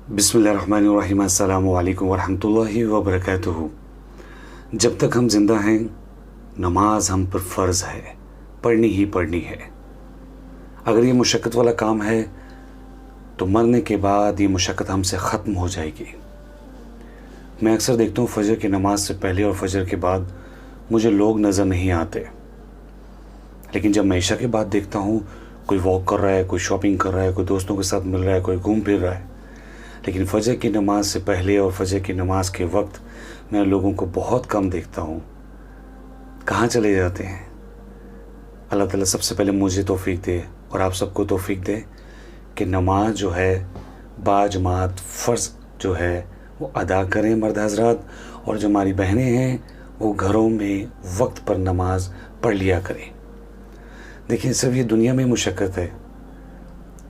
बिस्मिल्लाहिर्रहमानिर्रहीम। अस्सलामु अलैकुम वरहमतुल्लाहि वबरकातुहू। जब तक हम ज़िंदा हैं नमाज हम पर फ़र्ज़ है, पढ़नी ही पढ़नी है। अगर ये मुशक्क़त वाला काम है तो मरने के बाद ये मुशक्क़त हमसे ख़त्म हो जाएगी। मैं अक्सर देखता हूँ फ़जर की नमाज से पहले और फ़जर के बाद मुझे लोग नज़र नहीं आते, लेकिन जब मैं इशा के बाद देखता हूँ कोई वॉक कर रहा है, कोई शॉपिंग कर रहा है, कोई दोस्तों के साथ मिल रहा है, कोई घूम फिर रहा है। लेकिन फ़जर की नमाज से पहले और फ़जर की नमाज के वक्त मैं लोगों को बहुत कम देखता हूँ। कहाँ चले जाते हैं? अल्लाह ताला सबसे पहले मुझे तौफ़ीक दे और आप सबको तौफ़ीक दे कि नमाज जो है बाजमात फ़र्ज़ जो है वो अदा करें मर्द हज़रात, और जो हमारी बहनें हैं वो घरों में वक्त पर नमाज पढ़ लिया करें। देखिए, सिर्फ ये दुनिया में मुशक्क़त है,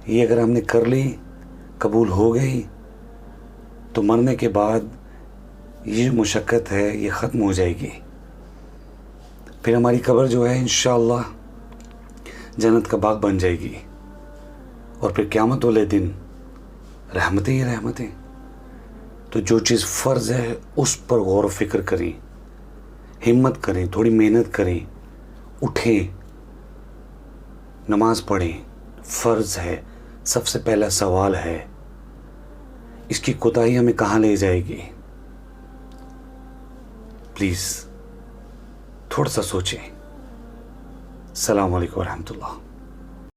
ये अगर हमने कर ली, कबूल हो गई, तो मरने के बाद ये मुशक्क़त है ये ख़त्म हो जाएगी। फिर हमारी कब्र जो है इंशाअल्लाह जन्नत का बाग बन जाएगी, और फिर क़यामत वाले दिन रहमतें ही रहमतें। तो जो चीज़ फ़र्ज़ है उस पर गौर व फ़िक्र करें, हिम्मत करें, थोड़ी मेहनत करें, उठें, नमाज़ पढ़ें। फ़र्ज़ है, सबसे पहला सवाल है इसकी कोताही हमें कहाँ ले जाएगी। प्लीज़ थोड़ा सा सोचें। अस्सलामु अलैकुम वरहमतुल्लाह।